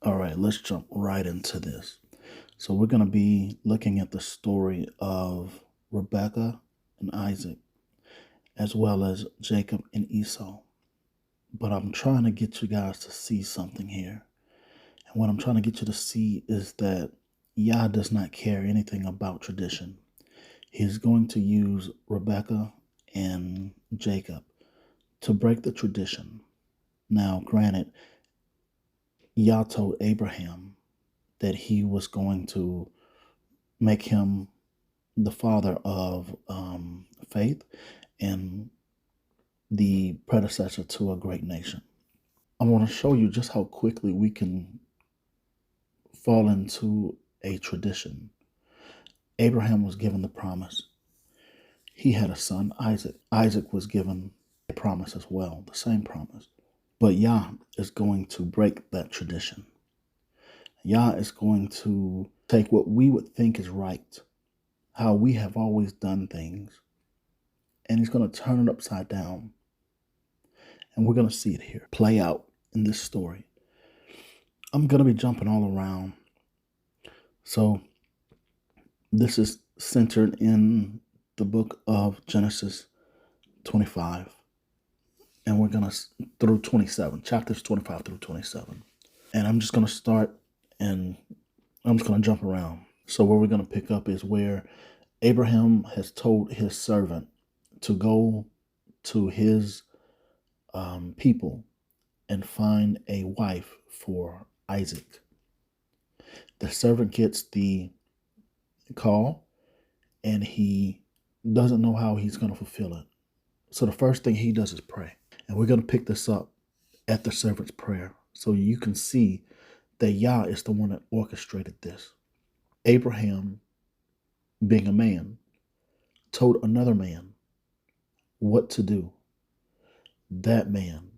All right, let's jump right into this. So, we're going to be looking at the story of Rebecca and Isaac, as well as Jacob and Esau. But I'm trying to get you guys to see something here. And what I'm trying to get you to see is that Yah does not care anything about tradition. He's going to use Rebecca and Jacob to break the tradition. Now, granted, Yah told Abraham that he was going to make him the father of faith and the predecessor to a great nation. I want to show you just how quickly we can fall into a tradition. Abraham was given the promise. He had a son, Isaac. Isaac was given a promise as well, the same promise. But Yah is going to break that tradition. Yah is going to take what we would think is right, how we have always done things, and he's going to turn it upside down. And we're going to see it here play out in this story. I'm going to be jumping all around. So, this is centered in the book of Genesis 25. And we're going to through 27, chapters 25 through 27. And I'm just going to start and I'm just going to jump around. So, where we're going to pick up is where Abraham has told his servant to go to his people and find a wife for Isaac. The servant gets the call and he doesn't know how he's going to fulfill it. So the first thing he does is pray. And we're going to pick this up at the servant's prayer so you can see that Yah is the one that orchestrated this. Abraham, being a man, told another man what to do. That man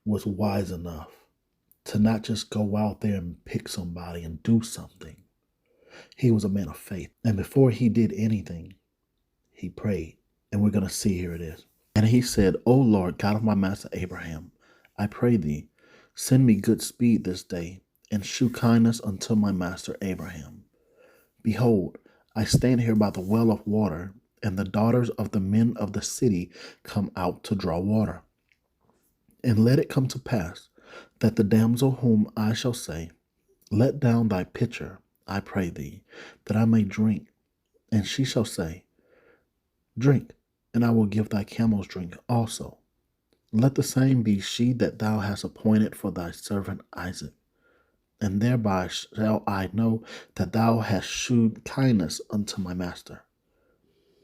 was wise enough to not just go out there and pick somebody and do something. He was a man of faith. And before he did anything, he prayed. And we're going to see here it is. And he said, O Lord, God of my master Abraham, I pray thee, send me good speed this day, and shew kindness unto my master Abraham. Behold, I stand here by the well of water, and the daughters of the men of the city come out to draw water. And let it come to pass that the damsel whom I shall say, let down thy pitcher, I pray thee, that I may drink. And she shall say, drink, and I will give thy camels drink also. Let the same be she that thou hast appointed for thy servant Isaac. And thereby shall I know that thou hast shewed kindness unto my master.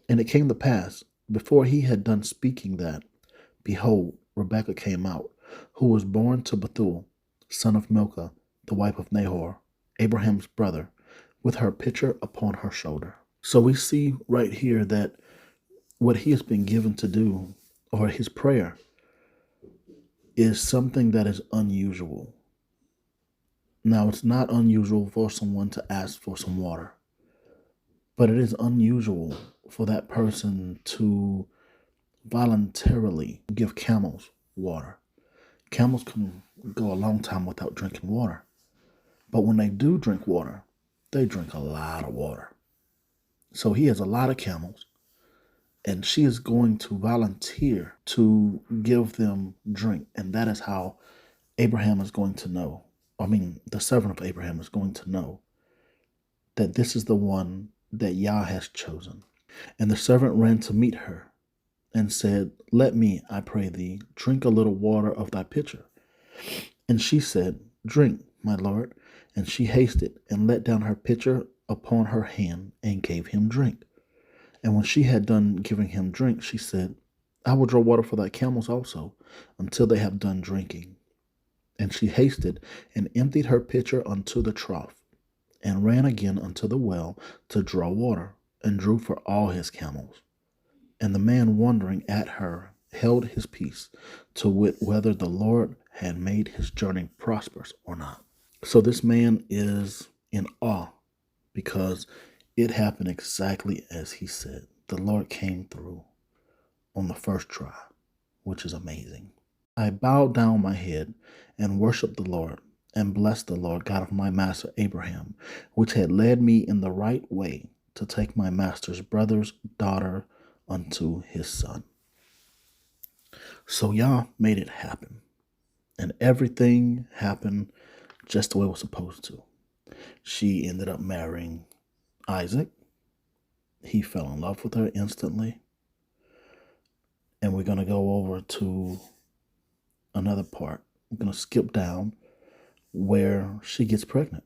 And it came to pass, before he had done speaking that, behold, Rebekah came out, who was born to Bethuel, son of Milcah, the wife of Nahor, Abraham's brother, with her pitcher upon her shoulder. So we see right here that what he has been given to do, or his prayer, is something that is unusual. Now, it's not unusual for someone to ask for some water, but it is unusual for that person to voluntarily give camels water. Camels can go a long time without drinking water, but when they do drink water, they drink a lot of water. So he has a lot of camels, and she is going to volunteer to give them drink. And that is how Abraham is going to know. The servant of Abraham is going to know that this is the one that Yah has chosen. And the servant ran to meet her and said, let me, I pray thee, drink a little water of thy pitcher. And she said, drink, my lord. And she hasted and let down her pitcher upon her hand and gave him drink. And when she had done giving him drink, she said, I will draw water for thy camels also, until they have done drinking. And she hasted and emptied her pitcher unto the trough, and ran again unto the well to draw water, and drew for all his camels. And the man, wondering at her, held his peace, to wit whether the Lord had made his journey prosperous or not. So this man is in awe, because it happened exactly as he said. The Lord came through on the first try, which is amazing. I bowed down my head and worshiped the Lord, and blessed the Lord God of my master Abraham, which had led me in the right way to take my master's brother's daughter unto his son. So Yah made it happen, and everything happened just the way it was supposed to. She ended up marrying Isaac. He fell in love with her instantly. And we're going to go over to another part. We're going to skip down where she gets pregnant.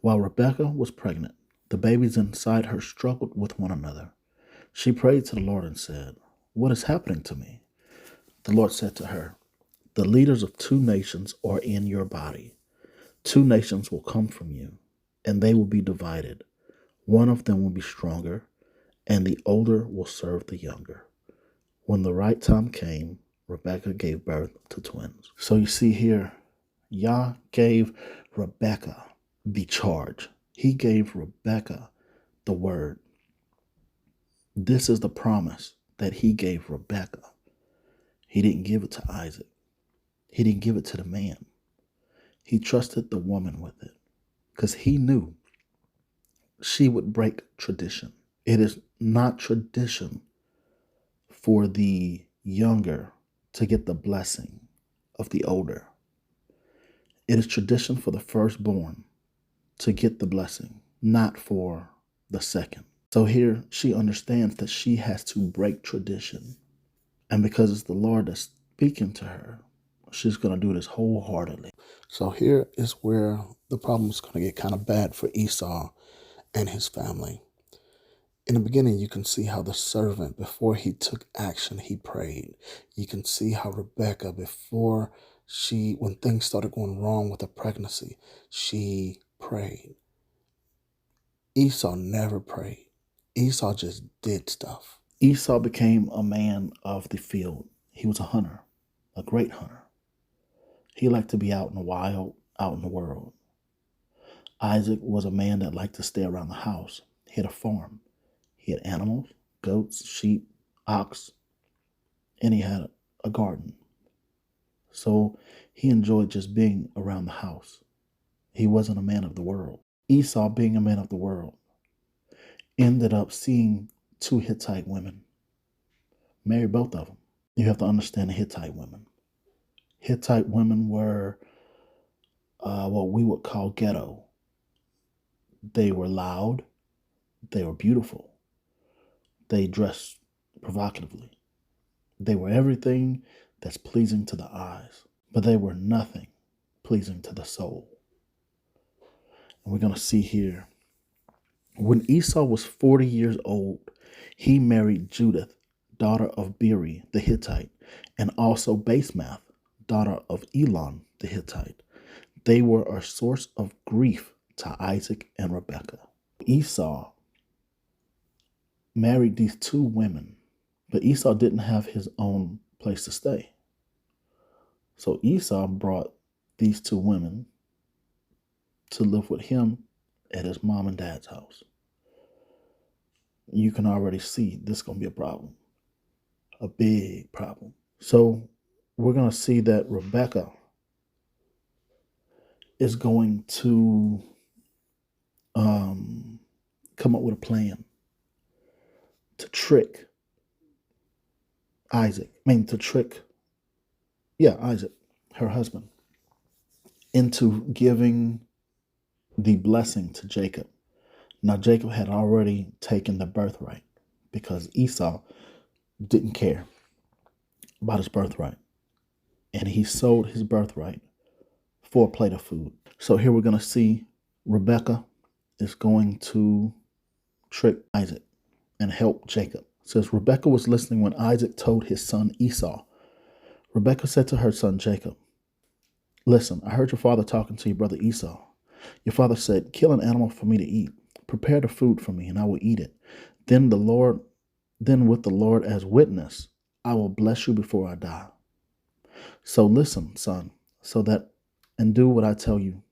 While Rebekah was pregnant, the babies inside her struggled with one another. She prayed to the Lord and said, "What is happening to me?" The Lord said to her, "The leaders of two nations are in your body. Two nations will come from you, and they will be divided. One of them will be stronger, and the older will serve the younger." When the right time came, Rebekah gave birth to twins. So you see here, Yah gave Rebekah the charge. He gave Rebekah the word. This is the promise that he gave Rebekah. He didn't give it to Isaac. He didn't give it to the man. He trusted the woman with it because he knew she would break tradition. It is not tradition for the younger to get the blessing of the older. It is tradition for the firstborn to get the blessing, not for the second. So here she understands that she has to break tradition. And because it's the Lord that's speaking to her, she's going to do this wholeheartedly. So here is where the problem is going to get kind of bad for Esau and his family. In the beginning, you can see how the servant, before he took action, he prayed. You can see how Rebekah, when things started going wrong with the pregnancy, she prayed. Esau never prayed. Esau just did stuff. Esau became a man of the field. He was a hunter, a great hunter. He liked to be out in the wild, out in the world. Isaac was a man that liked to stay around the house. He had a farm. He had animals, goats, sheep, ox, and he had a garden. So he enjoyed just being around the house. He wasn't a man of the world. Esau, being a man of the world, ended up seeing two Hittite women, married both of them. You have to understand the Hittite women. Hittite women were what we would call ghetto. They were loud. They were beautiful. They dressed provocatively. They were everything that's pleasing to the eyes, but they were nothing pleasing to the soul. And we're going to see here, when Esau was 40 years old, he married Judith, daughter of Beeri the Hittite, and also Basemath, daughter of Elon the Hittite. They were a source of grief to Isaac and Rebekah. Esau married these two women, but Esau didn't have his own place to stay. So Esau brought these two women to live with him at his mom and dad's house. You can already see this is going to be a problem, a big problem. So we're going to see that Rebekah is going to come up with a plan to trick Isaac, her husband, into giving the blessing to Jacob. Now, Jacob had already taken the birthright because Esau didn't care about his birthright. And he sold his birthright for a plate of food. So here we're going to see Rebekah is going to trick Isaac and help Jacob. It says, Rebekah was listening when Isaac told his son Esau. Rebekah said to her son Jacob, "Listen, I heard your father talking to your brother Esau. Your father said, 'Kill an animal for me to eat. Prepare the food for me, and I will eat it. Then with the Lord as witness, I will bless you before I die.' So listen, son, and do what I tell you.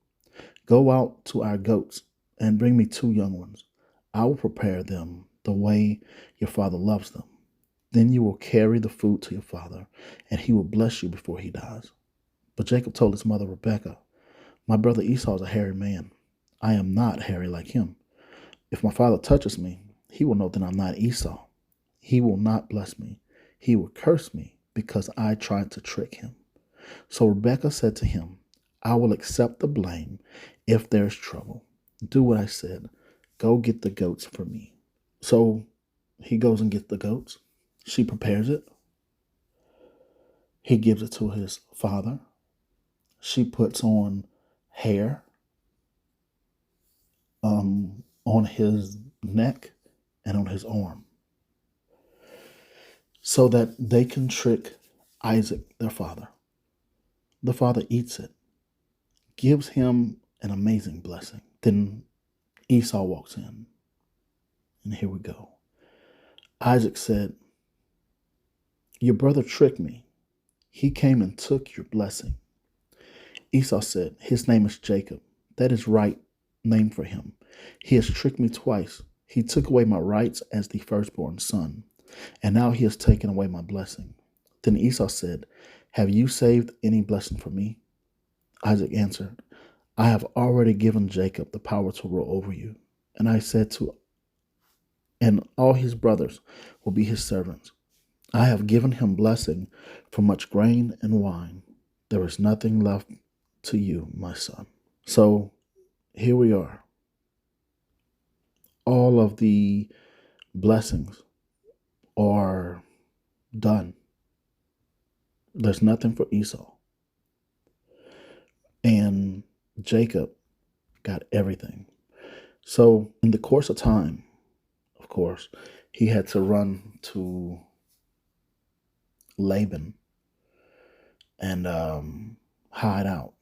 Go out to our goats and bring me 2 young ones. I will prepare them the way your father loves them. Then you will carry the food to your father, and he will bless you before he dies." But Jacob told his mother Rebekah, My brother Esau is a hairy man. I am not hairy like him. If my father touches me, he will know that I'm not Esau. He will not bless me. He will curse me because I tried to trick him. So Rebekah said to him, I will accept the blame if there's trouble. Do what I said. Go get the goats for me. So he goes and gets the goats. She prepares it. He gives it to his father. She puts on hair on his neck and on his arm so that they can trick Isaac, their father. The father eats it, gives him an amazing blessing. Then Esau walks in, and here we go. Isaac said, your brother tricked me. He came and took your blessing. Esau said, his name is Jacob. That is right name for him. He has tricked me twice. He took away my rights as the firstborn son, and now he has taken away my blessing. Then Esau said, have you saved any blessing for me? Isaac answered, I have already given Jacob the power to rule over you. And I said and all his brothers will be his servants. I have given him blessing for much grain and wine. There is nothing left to you, my son. So here we are. All of the blessings are done. There's nothing for Esau. And Jacob got everything. So in the course of time, of course, he had to run to Laban and hide out.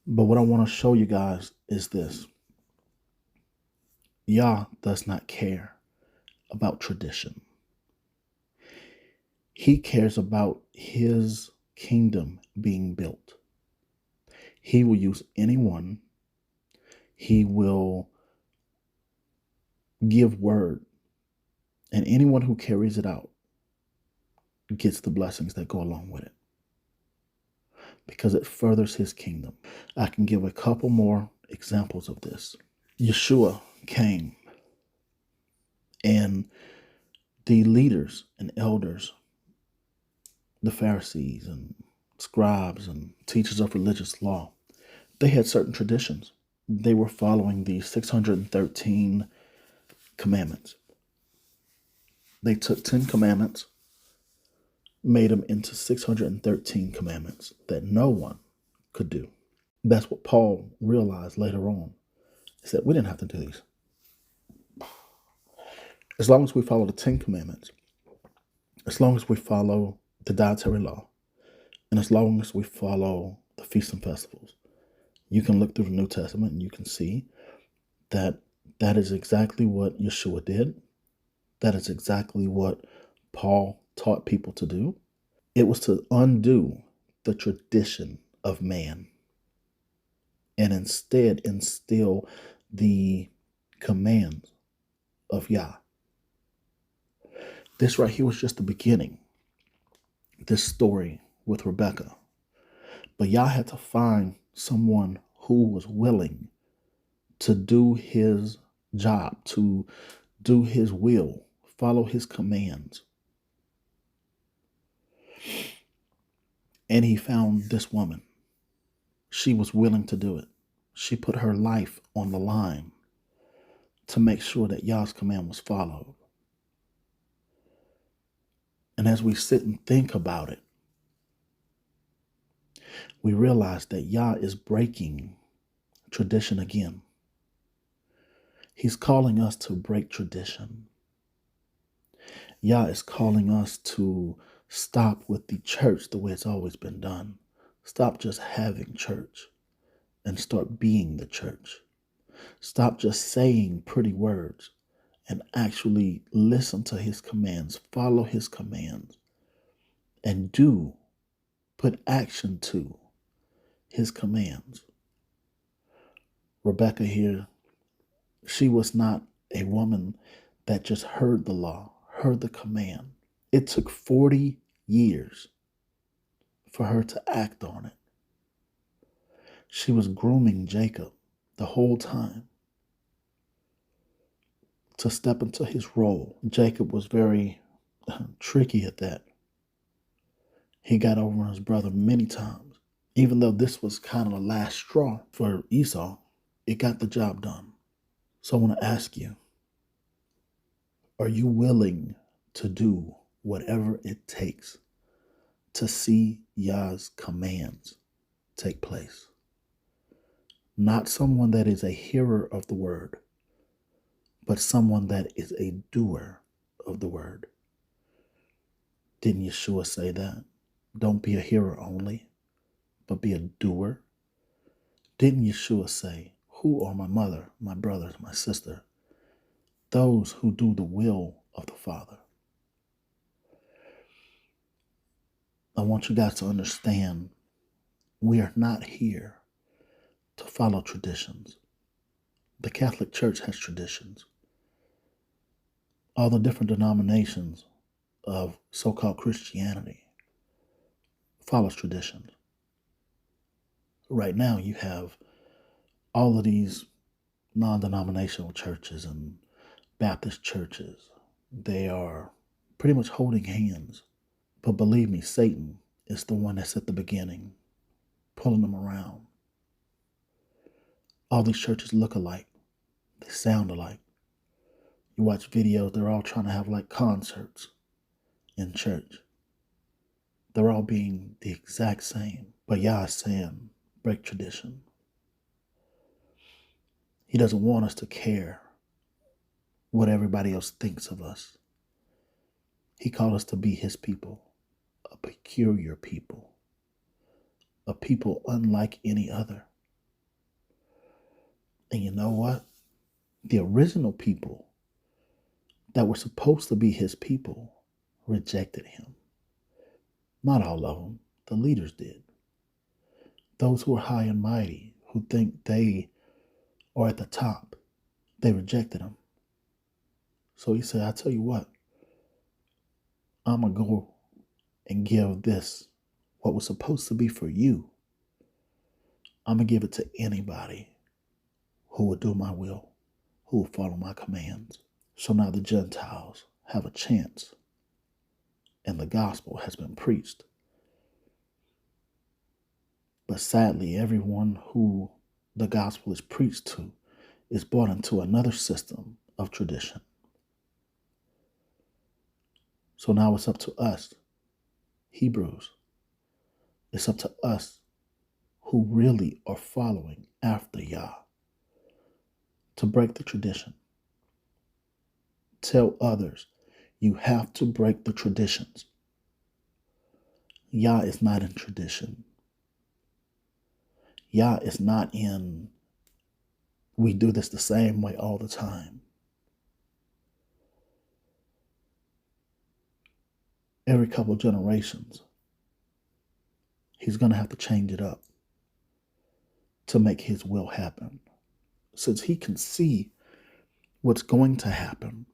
But what I want to show you guys is this. Yah does not care about tradition. He cares about his kingdom being built. He will use anyone. He will give word. And anyone who carries it out gets the blessings that go along with it, because it furthers his kingdom. I can give a couple more examples of this. Yeshua came, and the leaders and elders, the Pharisees and scribes and teachers of religious law, they had certain traditions. They were following the 613 commandments. They took 10 commandments, made them into 613 commandments that no one could do. That's what Paul realized later on. He said, we didn't have to do these. As long as we follow the 10 commandments, as long as we follow the dietary law, and as long as we follow the feasts and festivals, you can look through the New Testament and you can see that that is exactly what Yeshua did. That is exactly what Paul taught people to do. It was to undo the tradition of man and instead instill the commands of Yah. This right here was just the beginning, this story with Rebekah. But Yah had to find someone who was willing to do his job, to do his will, follow his commands. And he found this woman. She was willing to do it. She put her life on the line to make sure that Yah's command was followed. And as we sit and think about it, we realize that Yah is breaking tradition again. He's calling us to break tradition. Yah is calling us to stop with the church the way it's always been done. Stop just having church and start being the church. Stop just saying pretty words and actually listen to his commands, follow his commands, and put action to his commands. Rebekah here, she was not a woman that just heard the law, heard the command. It took 40 years for her to act on it. She was grooming Jacob the whole time to step into his role. Jacob was very tricky at that. He got over on his brother many times. Even though this was kind of the last straw for Esau, it got the job done. So I want to ask you, are you willing to do whatever it takes to see Yah's commands take place? Not someone that is a hearer of the word, but someone that is a doer of the word. Didn't Yeshua say that? Don't be a hearer only, but be a doer. Didn't Yeshua say, who are my mother, my brothers, my sister? Those who do the will of the Father. I want you guys to understand, we are not here to follow traditions. The Catholic Church has traditions. All the different denominations of so-called Christianity follows traditions. Right now you have all of these non-denominational churches and Baptist churches. They are pretty much holding hands. But believe me, Satan is the one that's at the beginning, pulling them around. All these churches look alike. They sound alike. You watch videos, they're all trying to have like concerts in church. They're all being the exact same. But Yah is saying, break tradition. He doesn't want us to care what everybody else thinks of us. He called us to be his people, a peculiar people, a people unlike any other. And you know what? The original people that were supposed to be his people rejected him. Not all of them. The leaders did. Those who are high and mighty, who think they are at the top, they rejected him. So he said, I tell you what, I'm going to go and give this, what was supposed to be for you, I'm going to give it to anybody who will do my will, who will follow my commands. So now the Gentiles have a chance, and the gospel has been preached. But sadly, everyone who the gospel is preached to is brought into another system of tradition. So now it's up to us, Hebrews. It's up to us who really are following after Yah to break the tradition. Tell others, you have to break the traditions. Yah is not in tradition. Yah is not in, we do this the same way all the time. Every couple of generations, he's going to have to change it up to make his will happen. Since he can see what's going to happen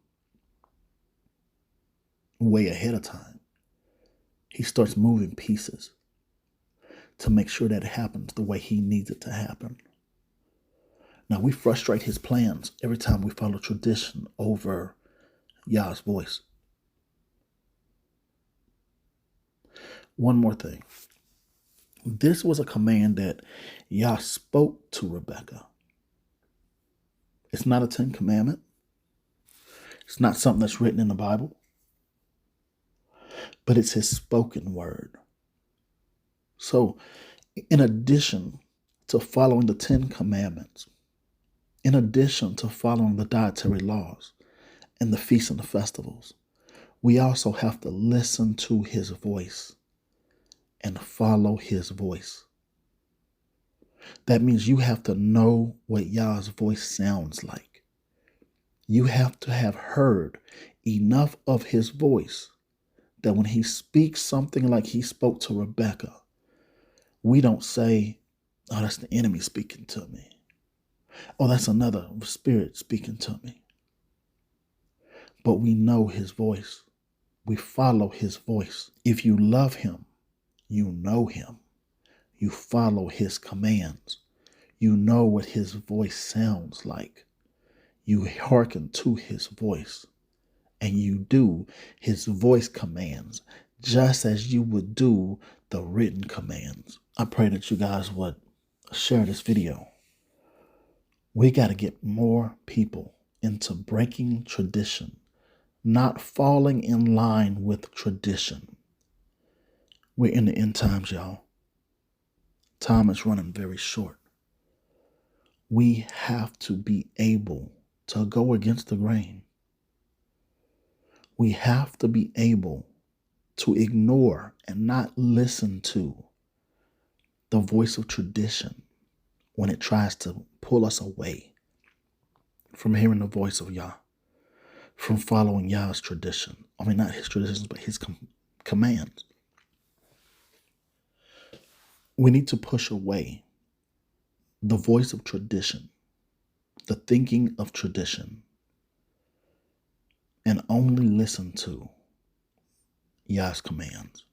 way ahead of time, he starts moving pieces to make sure that it happens the way he needs it to happen. Now, we frustrate his plans every time we follow tradition over Yah's voice. One more thing. This was a command that Yah spoke to Rebekah. It's not a 10 commandment. It's not something that's written in the Bible. But it's his spoken word. So, in addition to following the 10 commandments, in addition to following the dietary laws and the feasts and the festivals, we also have to listen to his voice and follow his voice. That means you have to know what Yah's voice sounds like. You have to have heard enough of his voice that when he speaks something like he spoke to Rebekah, we don't say, oh, that's the enemy speaking to me. Oh, that's another spirit speaking to me. But we know his voice. We follow his voice. If you love him, you know him. You follow his commands. You know what his voice sounds like. You hearken to his voice and you do his voice commands just as you would do the written commands. I pray that you guys would share this video. We got to get more people into breaking tradition, not falling in line with tradition. We're in the end times, y'all. Time is running very short. We have to be able to go against the grain. We have to be able to ignore and not listen to the voice of tradition when it tries to pull us away from hearing the voice of Yah, from following Yah's tradition. I mean, not his traditions, but his commands. We need to push away the voice of tradition, the thinking of tradition, and only listen to Yah's commands.